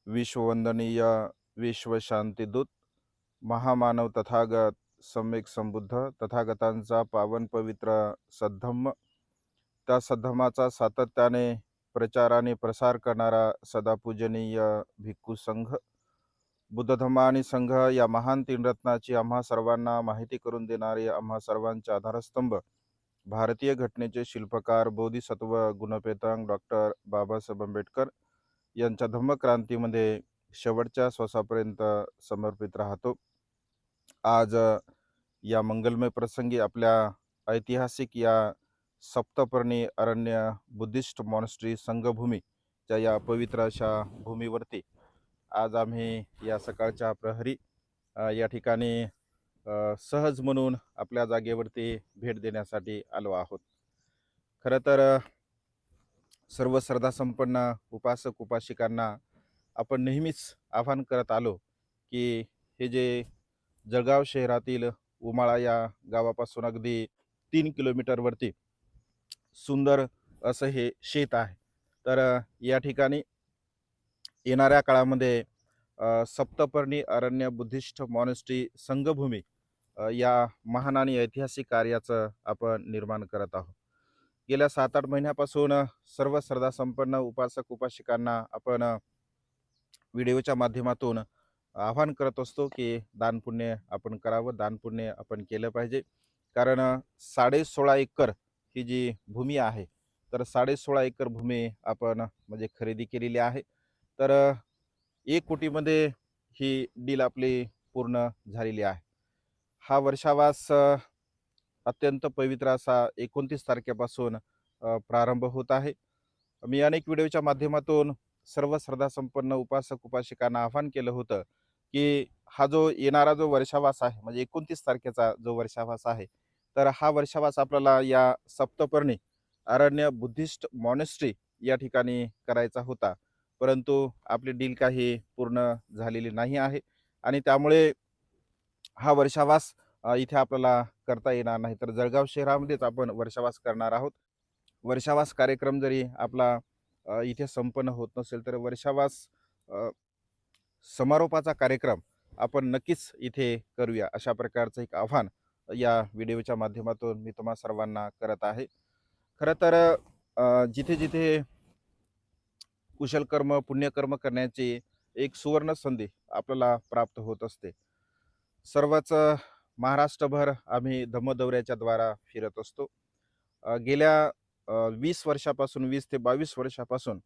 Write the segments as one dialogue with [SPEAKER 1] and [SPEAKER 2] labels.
[SPEAKER 1] विश्ववंदनीय विश्वशांतीदूत महामानव तथागत सम्यक संबुद्ध तथागतांचा पावन पवित्र सद्धम्म, त्या सद्धम्माचा सातत्याने प्रचार आणि प्रसार करणारा सदापूजनीय भिक्खू संघ, बुद्ध धम्म आणि संघ या महान तीन रत्नाची आम्हा सर्वांना माहिती करून देणारे आम्हा सर्वांचे आधारस्तंभ, भारतीय घटनेचे शिल्पकार बोधिसत्व गुणपेतांग डॉक्टर बाबासाहेब आंबेडकर यांच्या धम्मक्रांतीमध्ये शेवटच्या श्वासापर्यंत समर्पित राहतो. आज या मंगलमय प्रसंगी आपल्या ऐतिहासिक या सप्तपर्णी अरण्य बुद्धिस्ट मॉनेस्ट्री संघभूमीच्या या पवित्र अशा भूमीवरती आज आम्ही या सकाळच्या प्रहरी या ठिकाणी सहज म्हणून आपल्या जागेवरती भेट देण्यासाठी आलो आहोत. खरं तर सर्व श्रद्धासंपन्न उपासक उपासिकांना आपण नेहमीच आवाहन करत आलो की हे जे जळगाव शहरातील उमाळा या गावापासून अगदी 3 किलोमीटरवरती सुंदर असं हे शेत आहे. तर या ठिकाणी येणाऱ्या काळामध्ये सप्तपर्णी अरण्य बुद्धिस्ट मॉनेस्ट्री संघभूमी या महान आणि ऐतिहासिक कार्याचं आपण निर्माण करत आहोत. गेल्या 7-8 महिन्यापासून सर्व श्रद्धासंपन्न उपासक उपासिकांना आपण व्हिडिओच्या माध्यमातून आवाहन करत असतो की दानपुण्य आपण करावं, दानपुण्य आपण केलं पाहिजे. कारण 16.5 एकर ही जी भूमी आहे, तर 16.5 एकर भूमी आपण म्हणजे खरेदी केलेली आहे. तर 1 कोटीमध्ये ही डील आपली पूर्ण झालेली आहे. हा वर्षावास अत्यंत पवित्र असा 29 तारखेपासून प्रारंभ होत आहे. मी अनेक व्हिडिओच्या माध्यमातून सर्व श्रद्धासंपन्न उपासक उपासिकांना आवाहन केलं होतं की हा जो येणारा जो वर्षावास आहे म्हणजे 29 तारखेचा जो वर्षावास आहे, तर हा वर्षावास आपल्याला या सप्तपर्णी अरण्य बुद्धिस्ट मॉनेस्ट्री या ठिकाणी करायचा होता. परंतु आपली डील काही पूर्ण झालेली नाही आहे आणि त्यामुळे हा वर्षावास इथे आपल्याला करता येणार नाही. तर जळगाव शहरामध्येच आपण वर्षावास करणार आहोत. वर्षावास कार्यक्रम जरी आपला इथे संपन्न होत नसेल तर वर्षावास समारोपाचा कार्यक्रम आपण नक्कीच इथे करूया, अशा प्रकारचं एक आव्हान या व्हिडिओच्या माध्यमातून मी तुम्हा सर्वांना करत आहे. खरं तर जिथे जिथे कुशलकर्म पुण्यकर्म करण्याची एक सुवर्ण संधी आपल्याला प्राप्त होत असते. सर्वच महाराष्ट्रभर आम्ही धम्मदौऱ्याच्या द्वारा फिरत असतो. गेल्या 20 वर्षापासून 20 ते 22 वर्षापासून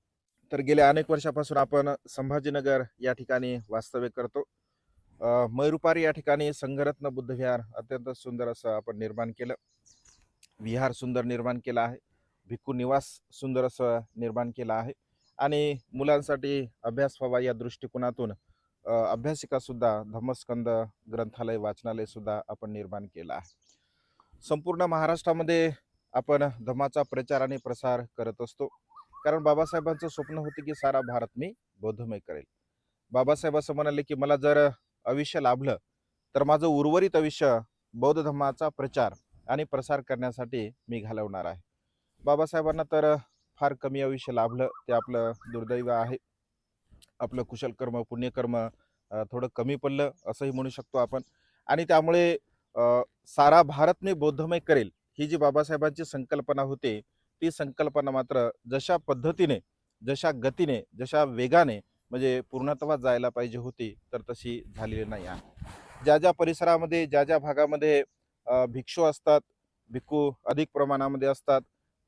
[SPEAKER 1] तर गेल्या अनेक वर्षापासून आपण संभाजीनगर या ठिकाणी वास्तव्य करतो. मयूरपारी या ठिकाणी संघरत्न बुद्ध विहार अत्यंत सुंदर असं आपण निर्माण केलं. विहार सुंदर निर्माण केला आहे. भिक्खू निवास सुंदर असं निर्माण केलं आहे आणि मुलांसाठी अभ्यास व्हावा या दृष्टिकोनातून अभ्यासिका सुद्धा धम्मस्कंद ग्रंथालय वाचनालय सुद्धा आपण निर्माण केलं आहे. संपूर्ण महाराष्ट्रामध्ये आपण धम्माचा प्रचार आणि प्रसार करत असतो. कारण बाबासाहेबांचं स्वप्न होते की सारा भारत मी बौद्धमय करेल. बाबासाहेब असं म्हणाले की मला जर आयुष्य लाभलं तर माझं उर्वरित आयुष्य बौद्ध धम्माचा प्रचार आणि प्रसार करण्यासाठी मी घालवणार आहे. बाबासाहेबांना तर फार कमी आयुष्य लाभलं, ते आपलं दुर्दैव आहे. आपलं कुशलकर्म पुण्यकर्म थोडं कमी पडलं असंही म्हणू शकतो आपण. आणि त्यामुळे सारा भारत मी बौद्धमय करेल ही जी बाबासाहेबांची संकल्पना होती, ती संकल्पना मात्र जशा पद्धतीने, जशा गतीने, जशा वेगाने म्हणजे पूर्णत्वास जायला पाहिजे होती, तर तशी झालेली नाही आहे. ज्या ज्या परिसरामध्ये, ज्या ज्या भागामध्ये भिक्षू असतात, भिक्खू अधिक प्रमाणामध्ये असतात,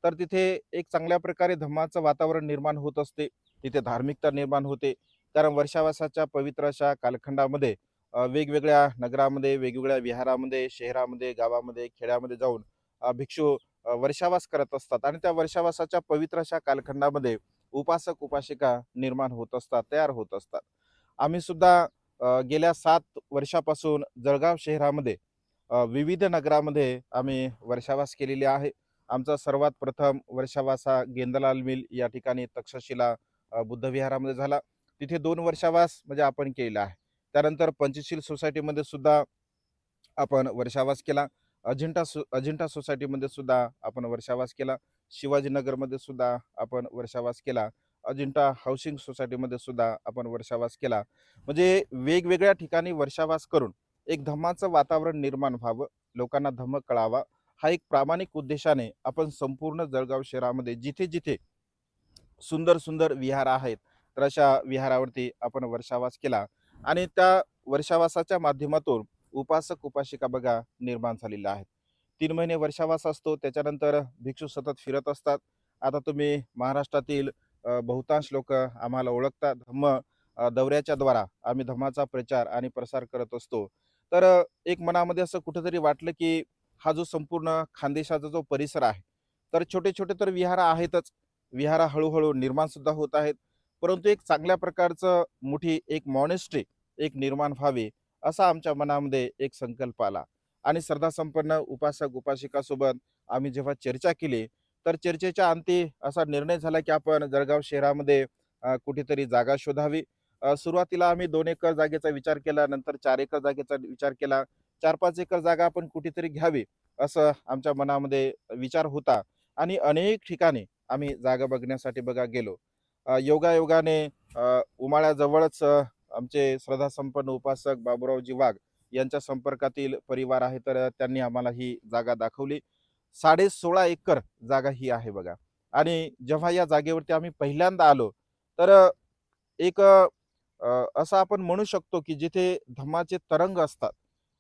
[SPEAKER 1] तर तिथे एक चांगल्या प्रकारे धम्माचं वातावरण निर्माण होत असते. तिथे धार्मिकता निर्माण होते. कारण वर्षावासाच्या पवित्र अशा कालखंडामध्ये वेगवेगळ्या नगरामध्ये, वेगवेगळ्या विहारामध्ये, शहरामध्ये, गावामध्ये, खेड्यामध्ये जाऊन भिक्षू वर्षावास करत असतात आणि त्या वर्षावासाच्या पवित्र अशा कालखंडामध्ये उपासक उपासिका निर्माण होत असतात, तयार होत असतात. आम्ही सुद्धा गेल्या 7 वर्षापासून जळगाव शहरामध्ये विविध नगरामध्ये आम्ही वर्षावास केलेली आहे. आमचा सर्वात प्रथम वर्षावास हा गेंदलाल मिल या ठिकाणी तक्षशिला बुद्धविहारामध्ये झाला. तिथे 2 वर्षावास म्हणजे आपण केलेला आहे. त्यानंतर पंचशील सोसायटीमध्ये सुद्धा आपण वर्षावास केला. अजिंठा सोसायटीमध्ये सुद्धा आपण वर्षावास केला. शिवाजीनगरमध्ये सुद्धा आपण वर्षावास केला. अजिंठा हाऊसिंग सोसायटीमध्ये सुद्धा आपण वर्षावास केला. म्हणजे वेगवेगळ्या ठिकाणी वर्षावास करून एक धम्माचं वातावरण निर्माण व्हावं, लोकांना धम्म कळावा, हा एक प्रामाणिक उद्देशाने आपण संपूर्ण जळगाव शहरामध्ये जिथे जिथे सुंदर सुंदर विहार आहेत, तर अशा विहारावरती आपण वर्षावास केला. आणि त्या वर्षावासाच्या माध्यमातून उपासक उपासिका बघा निर्माण झालेल्या आहेत. 3 महिने वर्षावास असतो, त्याच्यानंतर भिक्षू सतत फिरत असतात. आता तुम्ही महाराष्ट्रातील बहुतांश लोक आम्हाला ओळखतात. धम्म दौऱ्याच्या द्वारा आम्ही धम्माचा प्रचार आणि प्रसार करत असतो. तर एक मनामध्ये असं कुठेतरी वाटलं की हा जो संपूर्ण खानदेशाचा जो परिसर आहे, तर छोटे छोटे तर विहार आहेतच, विहार हळूहळू निर्माण सुद्धा होत आहेत, परंतु एक चांगल्या प्रकारचं मोठी एक मॉनेस्ट्री एक निर्माण व्हावी, असा आमच्या मनामध्ये एक संकल्प आला. आणि श्रद्धासंपन्न उपासक उपासिकासोबत आम्ही जेव्हा चर्चा केली, तर चर्चेच्या अंती असा निर्णय झाला की आपण जळगाव शहरामध्ये कुठेतरी जागा शोधावी. सुरुवातीला आम्ही 2 एकर जागेचा विचार केला, नंतर 4 एकर जागेचा विचार केला. 4-5 एकर जागा आपण कुठेतरी घ्यावी, असं आमच्या मनामध्ये विचार होता. आणि अनेक ठिकाणी आम्ही जागा बघण्यासाठी बघा गेलो. योगायोगाने उमाळ्याजवळच आमचे श्रद्धासंपन्न उपासक बाबूरावजी वाघ यांच्या संपर्कातील परिवार आहे, तर त्यांनी आम्हाला ही जागा दाखवली. 16.5 एकर जागा ही आहे बघा. आणि जेव्हा या जागेवरती आम्ही पहिल्यांदा आलो, तर एक असं आपण म्हणू शकतो की जिथे धम्माचे तरंग असतात.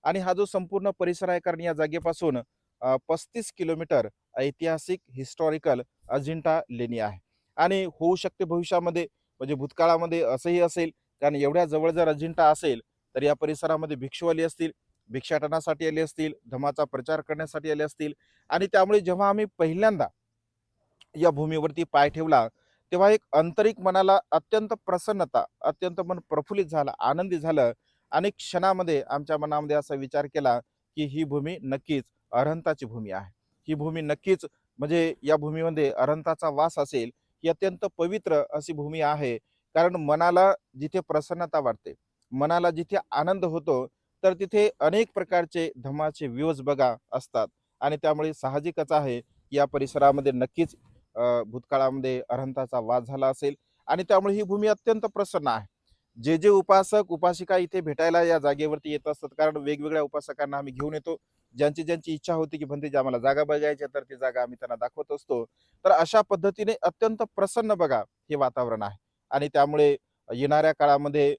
[SPEAKER 1] आणि हा जो संपूर्ण परिसर आहे, कारण या जागेपासून 35 किलोमीटर ऐतिहासिक हिस्टॉरिकल अजिंठा लेणी आहे. आणि होऊ शकते भविष्यामध्ये, म्हणजे भूतकाळामध्ये असंही असेल, कारण एवढ्या जवळ जर अजिंठा असेल, तर या परिसरामध्ये भिक्षू आले असतील, भिक्षाटनासाठी आले असतील, धम्माचा प्रचार करण्यासाठी आले असतील. आणि त्यामुळे जेव्हा आम्ही पहिल्यांदा या भूमीवरती पाय ठेवला, तेव्हा एक आंतरिक मनाला अत्यंत प्रसन्नता, अत्यंत मन प्रफुल्लित झालं, आनंदी झालं. आणि क्षणामध्ये आमच्या मनामध्ये असा विचार केला की ही भूमी नक्कीच अरहंताची भूमी आहे. ही भूमी नक्कीच, म्हणजे या भूमीमध्ये अरहंताचा वास असेल. ही अत्यंत पवित्र अशी भूमी आहे. कारण मनाला जिथे प्रसन्नता वाटते, मनाला जिथे आनंद होतो, तर तिथे अनेक प्रकारचे धम्माचे व्ह्यूज बघा असतात. आणि त्यामुळे साहजिकच आहे, या परिसरामध्ये नक्कीच भूतकाळामध्ये अरहंताचा वास झाला असेल. आणि त्यामुळे ही भूमी अत्यंत प्रसन्न आहे. जे जे उपासक उपासिका इथे भेटायला या जागेवरती येत असतात, कारण वेगवेगळ्या उपासकांना आम्ही घेऊन येतो. ज्यांची ज्यांची इच्छा होती की भंतेजी आम्हाला जागा बघायची, तर ती जागा आम्ही त्यांना दाखवत असतो. तर अशा पद्धतीने अत्यंत प्रसन्न बघा हे वातावरण आहे. आणि त्यामुळे येणाऱ्या काळामध्ये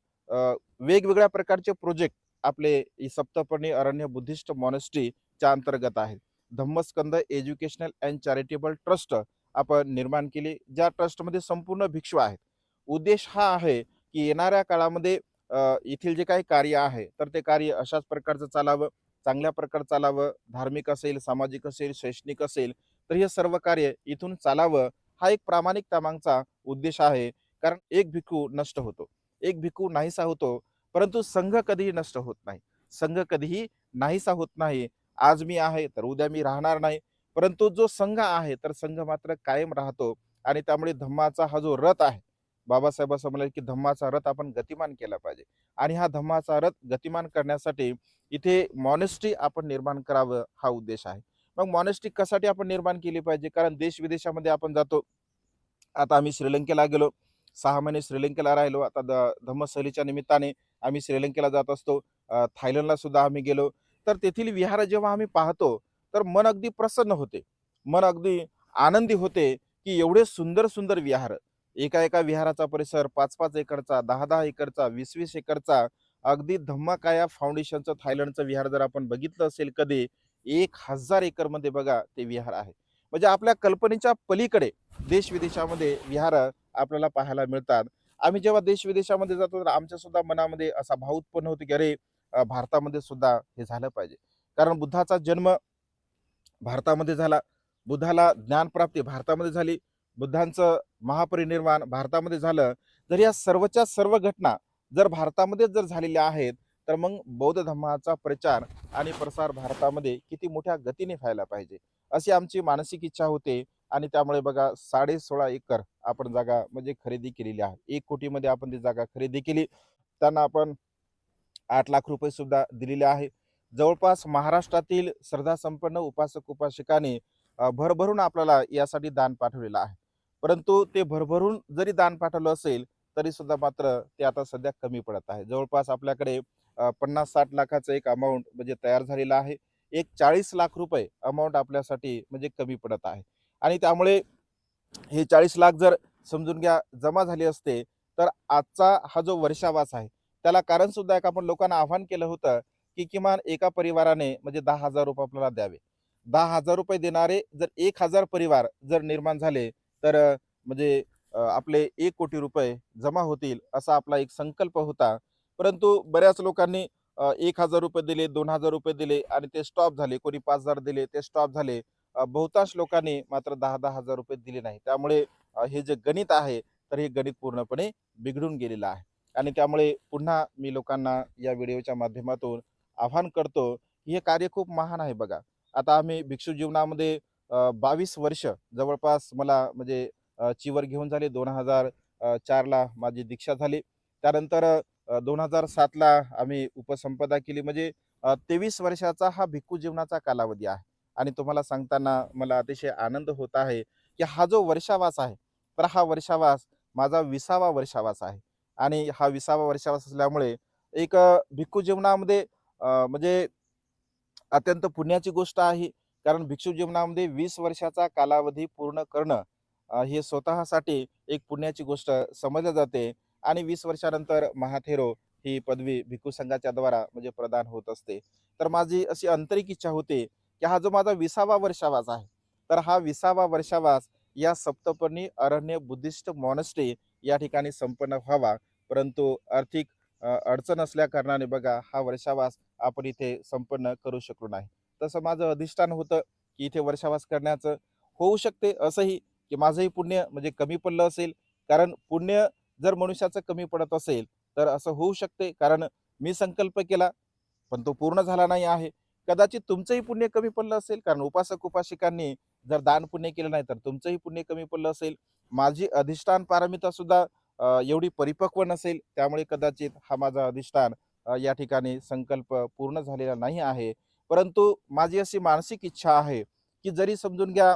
[SPEAKER 1] वेगवेगळ्या प्रकारचे प्रोजेक्ट आपले सप्तपर्णी अरण्य बुद्धिस्ट मॉनेस्ट्रीच्या अंतर्गत आहेत. धम्मस्कंद एज्युकेशनल अँड चॅरिटेबल ट्रस्ट आपण निर्माण केली, ज्या ट्रस्टमध्ये संपूर्ण भिक्षू आहेत. उद्देश हा आहे की येणाऱ्या काळामध्ये येथील जे काही कार्य आहे, तर ते कार्य अशाच प्रकारचं चालावं, चांगल्या प्रकारे चालावं. धार्मिक असेल, सामाजिक असेल, शैक्षणिक असेल, तर हे सर्व कार्य इथून चालावं, हा एक प्रामाणिकता मागचा उद्देश आहे. कारण एक भिक्खू नष्ट होतो, एक भिक्खू नाहीसा होतो, परंतु संघ कधीही नष्ट होत नाही. संघ कधीही नाहीसा होत नाही. आज मी आहे तर उद्या मी राहणार नाही, परंतु जो संघ आहे, तर संघ मात्र कायम राहतो. आणि त्यामुळे धम्माचा हा जो रथ आहे, बाबासाहेब असं म्हणाले की धम्माचा रथ आपण गतिमान केला पाहिजे. आणि हा धम्माचा रथ गतिमान करण्यासाठी इथे मॉनेस्ट्री आपण निर्माण करावं, हा उद्देश आहे. मग मॉनेस्ट्री कशासाठी आपण निर्माण केली पाहिजे, कारण देश विदेशामध्ये आपण जातो. आता आम्ही श्रीलंकेला गेलो, 6 महिने श्रीलंकेला राहिलो. आता धम्मसहलीच्या निमित्ताने आम्ही श्रीलंकेला जात असतो. थायलंडला सुद्धा आम्ही गेलो. तर तेथील विहार जेव्हा आम्ही पाहतो, तर मन अगदी प्रसन्न होते, मन अगदी आनंदी होते की एवढे सुंदर सुंदर विहार. एका एका विहाराचा परिसर 5-5 एकरचा, 10-10 एकरचा, 20-20 एकरचा. अगदी धम्मकाया फाउंडेशनचं थायलंडचं विहार जर आपण बघितलं असेल कधी, 1000 एकरमध्ये बघा ते विहार आहे. म्हणजे आपल्या कल्पनेच्या पलीकडे देश विदेशामध्ये विहार आपल्याला पाहायला मिळतात. आम्ही जेव्हा देश विदेशामध्ये जातो, तर आमच्या सुद्धा मनामध्ये असा भाव उत्पन्न होतो की अरे, भारतामध्ये सुद्धा हे झालं पाहिजे. कारण बुद्धाचा जन्म भारतामध्ये झाला, बुद्धाला ज्ञानप्राप्ती भारतामध्ये झाली, बुद्धांचं महापरिनिर्वाण भारतामध्ये झालं. जर या सर्वच्या सर्व घटना जर भारतामध्ये जर झालेल्या आहेत, तर मग बौद्ध धर्माचा प्रचार आणि प्रसार भारतामध्ये किती मोठ्या गतीने व्हायला पाहिजे, अशी आमची मानसिक इच्छा होते. आणि त्यामुळे बघा 16.5 एकर आपण जागा म्हणजे खरेदी केलेली आहे. 1 कोटीमध्ये आपण ती जागा खरेदी केली. त्यांना आपण 8 लाख रुपये सुद्धा दिलेले आहे. जवळपास महाराष्ट्रातील श्रद्धासंपन्न उपासक उपासिकांनी भरभरून आपल्याला यासाठी दान पाठवलेलं आहे. परंतु ते भरभरून जरी दान पाठवलं असेल तरी सुद्धा मात्र ते आता सध्या कमी पडत आहे. जवळपास आपल्याकडे 50-60 लाखाचं एक अमाउंट म्हणजे तयार झालेलं आहे. एक 40 लाख रुपये अमाउंट आपल्यासाठी म्हणजे कमी पडत आहे. आणि त्यामुळे हे 40 लाख जर समजून घ्या जमा झाले असते, तर आजचा हा जो वर्षावास आहे, त्याला कारण सुद्धा एक आपण लोकांना आव्हान केलं होतं, की किमान एका परिवाराने म्हणजे ₹10,000 आपल्याला द्यावे. ₹10,000 देणारे जर 1,000 परिवार जर निर्माण झाले, तर म्हणजे आपले ₹1,00,00,000 जमा होतील, असा आपला एक संकल्प होता. परंतु बऱ्याच लोकांनी ₹1,000 दिले, ₹2,000 दिले आणि ते स्टॉप झाले. कोणी 5,000 दिले, ते स्टॉप झाले. बहुतांश लोकांनी मात्र 10-10 हजार रुपये दिले नाही. त्यामुळे हे जे गणित आहे, तर हे गणित पूर्णपणे बिघडून गेलेलं आहे. आणि त्यामुळे पुन्हा मी लोकांना या व्हिडिओच्या माध्यमातून आवाहन करतो, की हे कार्य खूप महान आहे बघा. आता आम्ही भिक्षू जीवनामध्ये 22 वर्ष जवळपास मला म्हणजे चीवर घेऊन झाले. 2004ला माझी दीक्षा झाली. त्यानंतर 2007ला आम्ही उपसंपदा केली. म्हणजे 23 वर्षाचा हा भिक्खू जीवनाचा कालावधी आहे. आणि तुम्हाला सांगताना मला अतिशय आनंद होत आहे, की हा जो वर्षावास आहे, तर हा वर्षावास माझा 20वा वर्षावास आहे. आणि हा 20वा वर्षावास असल्यामुळे एक भिक्खू जीवनामध्ये म्हणजे अत्यंत पुण्याची गोष्ट आहे. कारण भिक्षू जीवनामध्ये 20 वर्षाचा कालावधी पूर्ण करणं हे स्वतःसाठी एक पुण्याची गोष्ट समजली जाते. आणि 20 वर्षानंतर महाथेरो ही पदवी भिक्खू संघाच्या द्वारा म्हणजे प्रदान होत असते. तर माझी अशी आंतरिक इच्छा होती, की हा जो माझा 20वा वर्षावास आहे, तर हा 20वा वर्षावास या सप्तपर्णी अरण्य बुद्धिस्ट मॉनेस्ट्री या ठिकाणी संपन्न व्हावा. परंतु आर्थिक अडचण असल्या कारणाने बघा हा वर्षावास आपण इथे संपन्न करू शकलो नाही. तसं माझं अधिष्ठान होतं, की इथे वर्षावास करण्याचं. होऊ शकते असंही, की माझंही पुण्य म्हणजे कमी पडलं असेल. कारण पुण्य जर मनुष्याचं कमी पडत असेल, तर असं होऊ शकते. कारण मी संकल्प केला, पण तो पूर्ण झाला नाही आहे. कदाचित तुमचंही पुण्य कमी पडलं असेल, कारण उपासक-उपासिकांनी जर दान पुण्य केलं नाही, तर तुमचंही पुण्य कमी पडलं असेल. माझी अधिष्ठान पारमिता सुद्धा एवढी परिपक्व नसेल. त्यामुळे कदाचित हा माझा अधिष्ठान या ठिकाणी संकल्प पूर्ण झालेला नाही आहे. परंतु माझी अशी मानसिक इच्छा आहे, की जरी समजून घ्या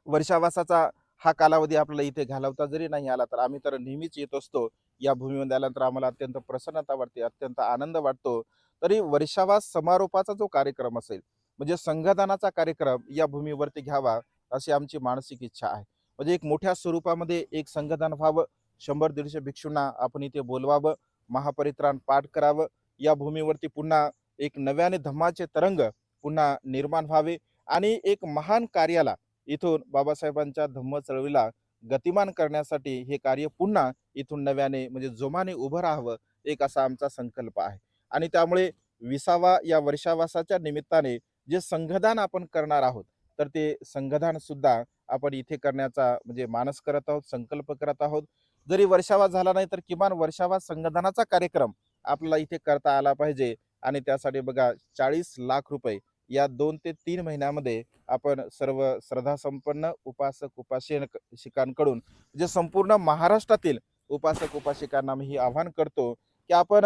[SPEAKER 1] वर्षावासाचा हा कालावधी आपल्याला इथे घालवता जरी नाही आला, तर आम्ही तर नेहमीच येत असतो. या भूमीमध्ये आल्यानंतर आम्हाला अत्यंत प्रसन्नता वाटते, अत्यंत आनंद वाटतो. तरी वर्षावास समारोपाचा जो कार्यक्रम असेल, म्हणजे संघदानाचा कार्यक्रम या भूमीवरती घ्यावा, अशी आमची मानसिक इच्छा आहे. म्हणजे एक मोठ्या स्वरूपामध्ये एक संघदान व्हावं, 100-150 भिक्षूंना आपण इथे बोलवावं, महापरित्राण पाठ करावं. या भूमीवरती पुन्हा एक नव्याने धम्माचे तरंग पुन्हा निर्माण व्हावे आणि एक महान कार्याला इथून बाबासाहेबांच्या धम्म चळवळीला गतिमान करण्यासाठी हे कार्य पुन्हा इथून नव्याने म्हणजे जोमाने उभं राहावं, एक असा आमचा संकल्प आहे. आणि त्यामुळे 20वा या वर्षावासाच्या निमित्ताने जे संघदान आपण करणार आहोत, तर ते संघदान सुद्धा आपण इथे करण्याचा म्हणजे मानस करत आहोत, संकल्प करत आहोत. जरी वर्षावास झाला नाही, तर किमान वर्षावास संघदानाचा कार्यक्रम आपल्याला इथे करता आला पाहिजे. आणि त्यासाठी बघा 40 लाख रुपये या 2 ते 3 महिन्यामध्ये आपण सर्व श्रद्धासंपन्न उपासक-उपासिकांकडून जे संपूर्ण महाराष्ट्रातील उपासक-उपासिकांना मी हे आवाहन करतो, की आपण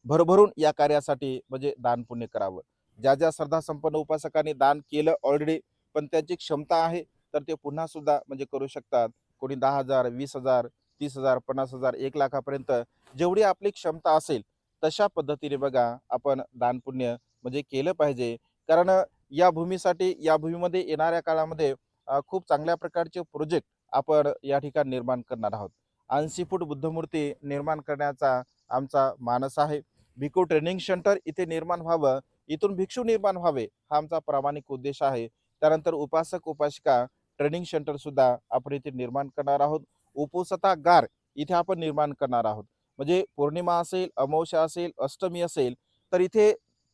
[SPEAKER 1] भरभरून या कार्यासाठी म्हणजे दान पुण्य करावं. ज्या ज्या श्रद्धासंपन्न उपासकांनी दान केलं ऑलरेडी, पण त्यांची क्षमता आहे, तर ते पुन्हा सुद्धा म्हणजे करू शकतात. कोणी 10,000, 20,000, 30,000, 50,000, 1,00,000पर्यंत जेवढी आपली क्षमता असेल, तशा पद्धतीने बघा आपण दान पुण्य म्हणजे केलं पाहिजे. कारण या भूमीसाठी या भूमीमध्ये येणाऱ्या काळामध्ये खूप चांगल्या प्रकारचे प्रोजेक्ट आपण या ठिकाणी निर्माण करणार आहोत. 80 फूट बुद्धमूर्ती निर्माण करण्याचा आमचा मानस आहे. भिक्खू ट्रेनिंग सेंटर इथे निर्माण व्हावं, इथून भिक्षू निर्माण व्हावे, हा आमचा प्रामाणिक उद्देश आहे. त्यानंतर उपासक उपासिका ट्रेनिंग सेंटर सुद्धा आपण इथे निर्माण करणार आहोत. उपोसतागार इथे आपण निर्माण करणार आहोत. म्हणजे पौर्णिमा असेल, अमावस्या असेल, अष्टमी असेल, तर इथे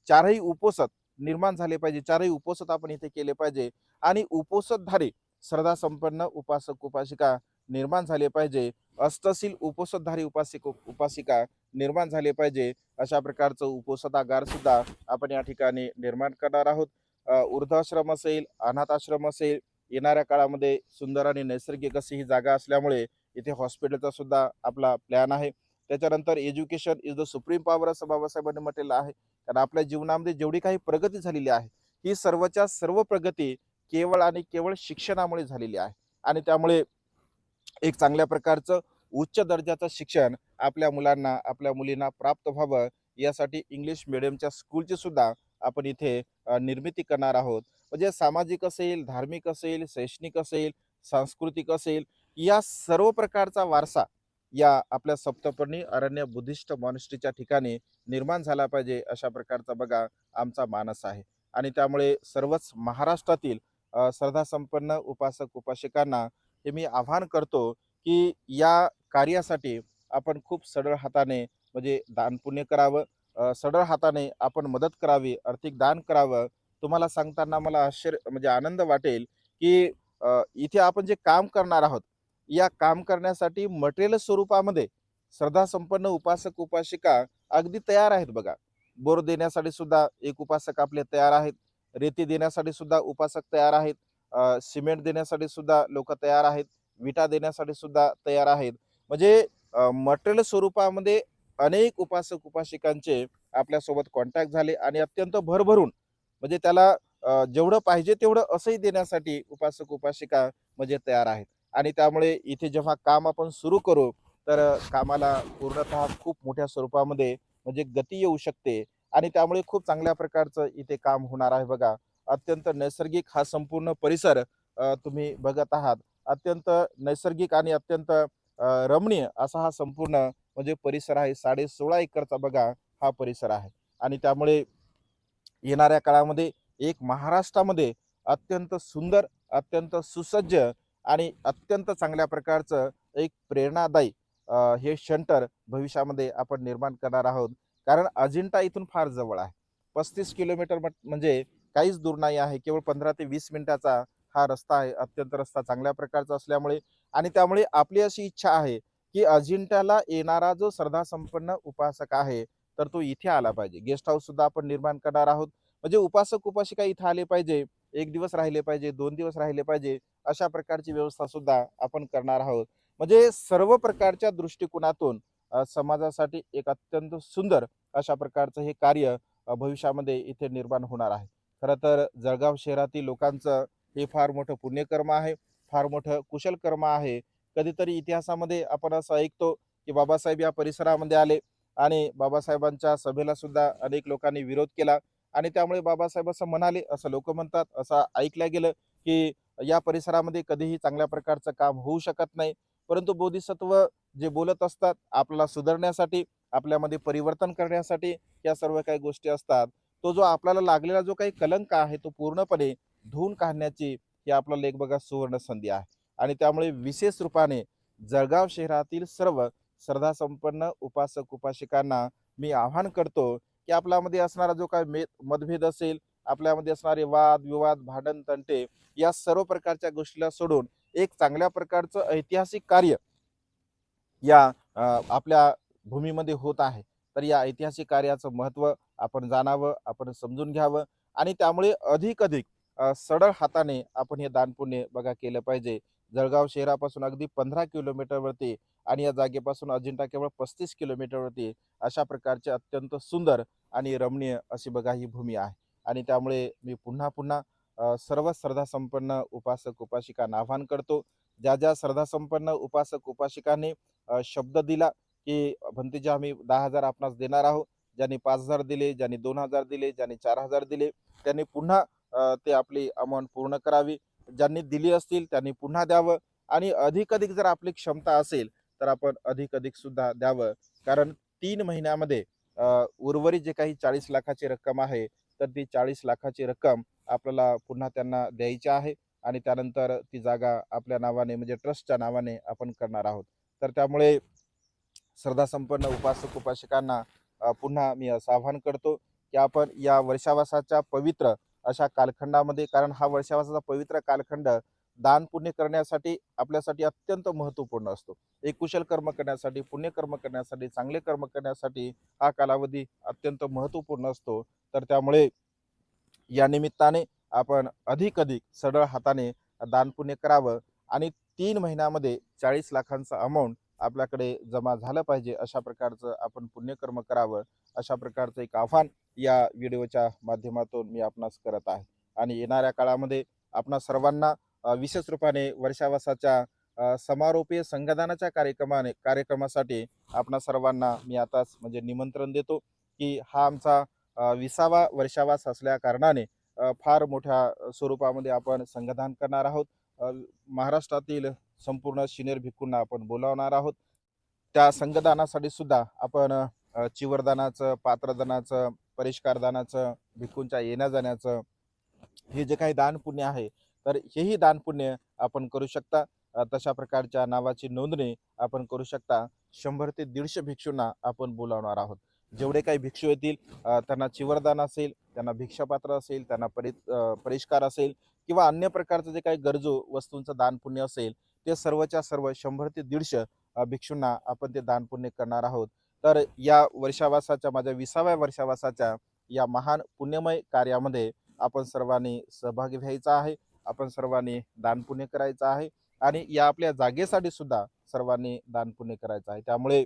[SPEAKER 1] चारही उपोसत निर्माण झाले पाहिजे. चारही उपोसत आपण इथे केले पाहिजे. आणि उपोसतधारी श्रद्धासंपन्न उपासक उपासिका निर्माण झाले पाहिजे. अष्टशील उपोसतधारी उपासिक उपासिका निर्माण झाले पाहिजे. अशा प्रकारचं उपोसतागार सुद्धा आपण या ठिकाणी निर्माण करणार आहोत. वृद्धाश्रम असेल, अनाथ आश्रम असेल, येणाऱ्या काळामध्ये सुंदर आणि नैसर्गिक अशी ही जागा असल्यामुळे इथे हॉस्पिटलचा सुद्धा आपला प्लॅन आहे. त्याच्यानंतर education is the supreme power असं बाबासाहेबांनी म्हटलेलं आहे. कारण आपल्या जीवनामध्ये जेवढी काही प्रगती झालेली आहे, ही सर्वच्या सर्व प्रगती केवळ आणि केवळ शिक्षणामुळे झालेली आहे. आणि त्यामुळे एक चांगल्या प्रकारचं उच्च दर्जाचं शिक्षण आपल्या मुलांना आपल्या मुलींना प्राप्त व्हावं यासाठी इंग्लिश मिडियमच्या स्कूलची सुद्धा आपण इथे निर्मिती करणार आहोत. म्हणजे सामाजिक असेल, धार्मिक असेल, शैक्षणिक असेल, सांस्कृतिक असेल, या सर्व प्रकारचा वारसा या आपल्या सप्तपर्णी अरण्य बुद्धिस्ट मॉनेस्ट्रीच्या ठिकाणी निर्माण झाला पाहिजे अशा प्रकारचा बघा आमचा मानस आहे. आणि त्यामुळे सर्वच महाराष्ट्रातील श्रद्धासंपन्न उपासक उपासिकांना हे मी आवाहन करतो की या कार्यासाठी आपण खूप सढळ हाताने म्हणजे दान पुण्य करावं, सढळ हाताने आपण मदत करावी, आर्थिक दान करावं. तुम्हाला सांगताना मला आश्चर्य म्हणजे आनंद वाटेल की इथे आपण जे काम करणार आहोत या काम करण्यासाठी मटेरियल स्वरूपामध्ये श्रद्धासंपन्न उपासक उपासिका अगदी तयार आहेत बघा. बोर देण्यासाठी सुद्धा एक उपासक आपले तयार आहेत, रेती देण्यासाठी सुद्धा उपासक तयार आहेत, सिमेंट देण्यासाठी सुद्धा लोक तयार आहेत, विटा देण्यासाठी सुद्धा तयार आहेत. म्हणजे मटेरियल स्वरूपामध्ये अनेक उपासक उपासिकांचे आपल्यासोबत कॉन्टॅक्ट झाले आणि अत्यंत भरभरून म्हणजे त्याला जेवढं पाहिजे तेवढं असंही देण्यासाठी उपासक उपासिका म्हणजे तयार आहेत. आणि त्यामुळे इथे जेव्हा काम आपण सुरू करू तर कामाला पूर्णतः खूप मोठ्या स्वरूपामध्ये म्हणजे गती येऊ शकते. आणि त्यामुळे खूप चांगल्या प्रकारचं इथे काम होणार आहे बघा. अत्यंत नैसर्गिक हा संपूर्ण परिसर तुम्ही बघत आहात. अत्यंत नैसर्गिक आणि अत्यंत रमणीय असा हा संपूर्ण म्हणजे परिसर आहे. 16.5 एकरचा बघा हा परिसर आहे. आणि त्यामुळे येणाऱ्या काळामध्ये एक महाराष्ट्रामध्ये अत्यंत सुंदर, अत्यंत सुसज्ज आणि अत्यंत चांगल्या प्रकारचं एक प्रेरणादायी हे सेंटर भविष्यामध्ये आपण निर्माण करणार आहोत. कारण अजिंठा इथून फार जवळ आहे. 35 किलोमीटर म्हणजे काहीच दूर नाही आहे. केवळ 15 ते 20 मिनिटाचा हा रस्ता आहे. अत्यंत रस्ता चांगल्या प्रकारचा असल्यामुळे आणि त्यामुळे आपली अशी इच्छा आहे की अजिंठ्याला येणारा जो श्रद्धासंपन्न उपासक आहे तर तो इथे आला पाहिजे. गेस्ट हाऊस सुद्धा आपण निर्माण करणार आहोत. म्हणजे उपासक उपासिका इथे आले पाहिजे, 1 दिवस राहिले पाहिजे, 2 दिवस राहिले पाहिजे, अशा प्रकारची व्यवस्था सुद्धा आपण करणार आहोत. म्हणजे सर्व प्रकारच्या दृष्टिकोनातून समाजासाठी एक अत्यंत सुंदर अशा प्रकारचं हे कार्य भविष्यामध्ये इथे निर्माण होणार आहे. खरं तर जळगाव शहरातील लोकांचं हे फार मोठं पुण्यकर्म आहे, फार मोठं कुशल कर्म आहे. कधीतरी इतिहासामध्ये आपण असं ऐकतो की बाबासाहेब या परिसरामध्ये आले आणि बाबासाहेबांच्या सभेला सुद्धा अनेक लोकांनी विरोध केला. आणि त्यामुळे बाबासाहेब असं म्हणाले, असं लोक म्हणतात, असं ऐकल्या गेलं की या परिसरामध्ये कधीही चांगल्या प्रकारचं काम होऊ शकत नाही. परंतु बोधिसत्व जे बोलत असतात आपल्याला सुधारण्यासाठी, आपल्यामध्ये परिवर्तन करण्यासाठी या सर्व काही गोष्टी असतात. तो जो आपल्याला लागलेला जो काही कलंक आहे तो पूर्णपणे धुवून काढण्याची ही आपल्याला एक बघा सुवर्ण संधी आहे. आणि त्यामुळे विशेष रूपाने जळगाव शहरातील सर्व श्रद्धासंपन्न उपासक उपासिकांना मी आवाहन करतो की आपल्यामध्ये असणारा जो काही मतभेद असेल, आपल्यामध्ये असणारे वाद विवाद भांडण तंटे या सर्व प्रकारच्या गोष्टीला सोडून एक चांगल्या प्रकारचं ऐतिहासिक कार्य या आपल्या भूमीमध्ये होत आहे. तर या ऐतिहासिक कार्याचं महत्त्व आपण जाणावं, आपण समजून घ्यावं आणि त्यामुळे अधिक अधिक सढळ हाताने आपण हे दानपुण्य बघा केलं पाहिजे. जळगाव शहरापासून अगदी 15 किलोमीटरवरती आणि या जागेपासून अजिंठा केवळ 35 किलोमीटरवरती अशा प्रकारचे अत्यंत सुंदर आणि रमणीय अशी बघा ही भूमी आहे. आणि त्यामुळे मी पुन्हा पुन्हा सर्व श्रद्धासंपन्न उपासक उपासिकांना आवाहन करतो. ज्या ज्या श्रद्धासंपन्न उपासक उपासिकांनी शब्द दिला की भंतेजी आम्ही 10,000 आपणास देणार आहोत, ज्यांनी 5,000 दिले, ज्यांनी 2,000 दिले, ज्यांनी 4,000 दिले, त्यांनी पुन्हा ते आपली अमाऊंट पूर्ण करावी. ज्यांनी दिली असतील त्यांनी पुन्हा द्यावं. आणि अधिक अधिक जर आपली क्षमता असेल तर आपण अधिक अधिक सुद्धा द्यावं. कारण 3 महिन्यामध्ये उर्वरित जे काही 40 लाखाची रक्कम आहे तर ती 40 लाखाची रक्कम आपल्याला पुन्हा त्यांना द्यायची आहे. आणि त्यानंतर ती जागा आपल्या नावाने म्हणजे ट्रस्टच्या नावाने आपण करणार आहोत. तर त्यामुळे श्रद्धासंपन्न उपासक उपासिकांना पुन्हा मी असं आवाहन करतो की आपण या वर्षावासाच्या पवित्र अशा कालखंडामध्ये, कारण हा वर्षावासाचा पवित्र कालखंड दान पुण्य करण्यासाठी आपल्यासाठी अत्यंत महत्त्वपूर्ण असतो. एक कुशल कर्म करण्यासाठी, पुण्यकर्म करण्यासाठी, चांगले कर्म करण्यासाठी हा कालावधी अत्यंत महत्त्वपूर्ण असतो. तर त्यामुळे या निमित्ताने आपण अधिक अधिक सढळ हाताने दानपुण्य करावं आणि 3 महिन्यामध्ये 40 लाखांचं अमाऊंट आपल्याकडे जमा झालं पाहिजे अशा प्रकारचं आपण पुण्यकर्म करावं. अशा प्रकारचं एक आव्हान या व्हिडिओच्या माध्यमातून मी आपणास करत आहे. आणि येणाऱ्या काळामध्ये आपणा सर्वांना विशेष रूपाने वर्षावासाच्या समारोपीय संगदानाच्या कार्यक्रमासाठी आपणा सर्वांना मी आताच म्हणजे निमंत्रण देतो की हा आमचा 20वा वर्षावास असल्या कारणाने फार मोठ्या स्वरूपामध्ये आपण संगदान करणार आहोत. महाराष्ट्रातील संपूर्ण सिनियर भिक्खूंना आपण बोलावणार आहोत. त्या संगदानासाठी सुद्धा आपण चिवरदानाचं, पात्रदानाचं, परिष्कारदानाचं, भिक्खूंच्या येण्या जाण्याचं हे जे काही दान पुण्य आहे, तर हेही दान पुण्य आपण करू शकता. तशा प्रकारच्या नावाची नोंदणी आपण करू शकता. 100 ते 150 भिक्षूंना आपण बोलावणार आहोत. जेवढे काही भिक्षू येतील त्यांना चिवरदान असेल, त्यांना भिक्षापात्र असेल, त्यांना परिष्कार असेल किंवा अन्य प्रकारचं जे काही गरजू वस्तूंचं दान पुण्य असेल, ते सर्वच्या सर्व 100 ते 150 भिक्षूंना आपण ते दान पुण्य करणार आहोत. तर या वर्षावासाच्या माझ्या 20व्या वर्षावासाच्या या महान पुण्यमय कार्यामध्ये आपण सर्वांनी सहभागी व्हायचा आहे. आपण सर्वांनी दानपुण्य करायचं आहे आणि या आपल्या जागेसाठी सुद्धा सर्वांनी दानपुण्य करायचं आहे. त्यामुळे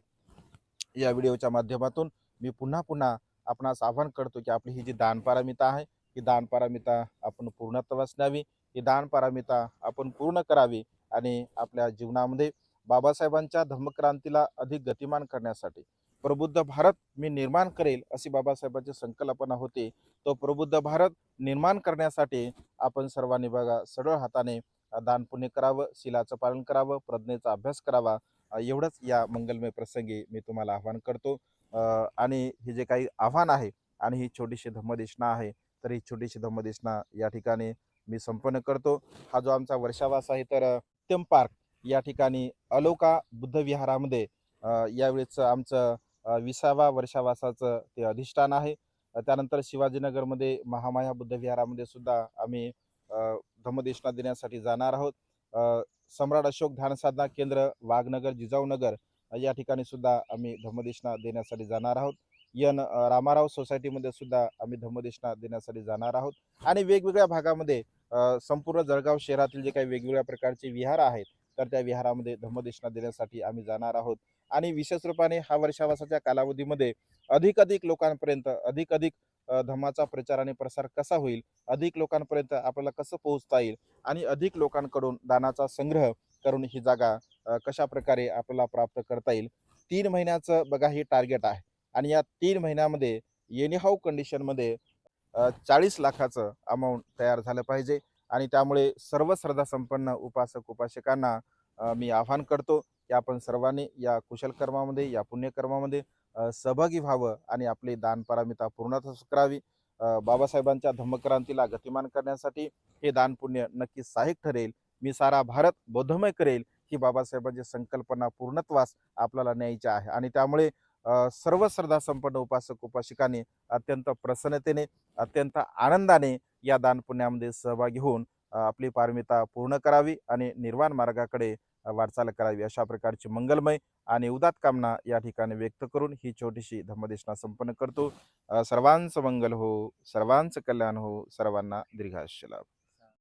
[SPEAKER 1] या व्हिडिओच्या माध्यमातून मी पुन्हा पुन्हा आपणास आवाहन करतो की आपली ही जी दानपारमिता आहे, ही दानपारमिता आपण पूर्णत्वास न्यावी. ही दानपारमिता आपण पूर्ण करावी आणि आपल्या जीवनामध्ये बाबासाहेबांच्या धम्मक्रांतीला अधिक गतिमान करण्यासाठी प्रबुद्ध भारत मी निर्माण करेल अशी बाबासाहेबांची संकल्पना होती. तो प्रबुद्ध भारत निर्माण करण्यासाठी आपण सर्वांनी बघा सरळ हाताने दानपुण्य करावं, शीलाचं पालन करावं, प्रज्ञेचा अभ्यास करावा. एवढंच या मंगलमय प्रसंगी मी तुम्हाला आवाहन करतो. आणि हे जे काही आव्हान आहे आणि ही छोटीशी धम्मदेशना आहे, तर ही छोटीशी धम्मदेशना या ठिकाणी मी संपन्न करतो. हा जो आमचा वर्षावास आहे, तर उत्तम पार्क या ठिकाणी अलोका बुद्ध विहारामध्ये यावेळेचं आमचं 20वा वर्षावासाचं ते अधिष्ठान आहे. त्यानंतर शिवाजीनगरमध्ये महामाया बुद्ध विहारामध्ये सुद्धा आम्ही धम्मदेशना देण्यासाठी जाणार आहोत. सम्राट अशोक ध्यान साधना केंद्र वाघनगर जिजाऊनगर या ठिकाणी सुद्धा आम्ही धम्मदेशना देण्यासाठी जाणार आहोत. रामाराव सोसायटीमध्ये सुद्धा आम्ही धम्मदेशना देण्यासाठी जाणार आहोत आणि वेगवेगळ्या भागामध्ये संपूर्ण जळगाव शहरातील जे काही वेगवेगळ्या प्रकारचे विहार आहेत, तर त्या विहारामध्ये धम्मदेशना देण्यासाठी आम्ही जाणार आहोत. आणि विशेष रूपाने हा वर्षावासाच्या कालावधीमध्ये अधिक लोकांपर्यंत अधिक धम्माचा प्रचार आणि प्रसार कसा होईल, अधिक लोकांपर्यंत आपल्याला कसं पोहोचता येईल आणि अधिक लोकांकडून दानाचा संग्रह करून ही जागा कशा प्रकारे आपल्याला प्राप्त करता येईल. 3 महिन्याचं बघा हे टार्गेट आहे आणि या 3 महिन्यामध्ये एनीहाऊ कंडिशनमध्ये 40 लाखाचं अमाऊंट तयार झालं पाहिजे. आणि त्यामुळे सर्व श्रद्धा संपन्न उपासक उपासिकांना मी आवाहन करतो की आपण सर्वांनी या कुशल कर्मामध्ये, या पुण्यकर्मामध्ये सहभागी व्हावं आणि आपली दानपारमिता पूर्णत्वास करावी. बाबासाहेबांच्या धम्मक्रांतीला गतिमान करण्यासाठी हे दान पुण्य नक्कीच सहाय्यक ठरेल. मी सारा भारत बौद्धमय करेल ही बाबासाहेबांची संकल्पना पूर्णत्वास आपल्याला न्यायची आहे आणि त्यामुळे सर्व श्रद्धा संपन्न उपासक उपासिकांनी अत्यंत प्रसन्नतेने, अत्यंत आनंदाने या दानपुण्यामध्ये सहभागी होऊन आपली पारमिता पूर्ण करावी आणि निर्वाण मार्गाकडे वाटचाल करावी. अशा प्रकारची मंगलमय आणि उदात कामना या ठिकाणी व्यक्त करून ही छोटीशी धम्मदेशना संपन्न करतो. सर्वांचं मंगल हो, सर्वांचं कल्याण हो, सर्वांना दीर्घायुष्य लाभ.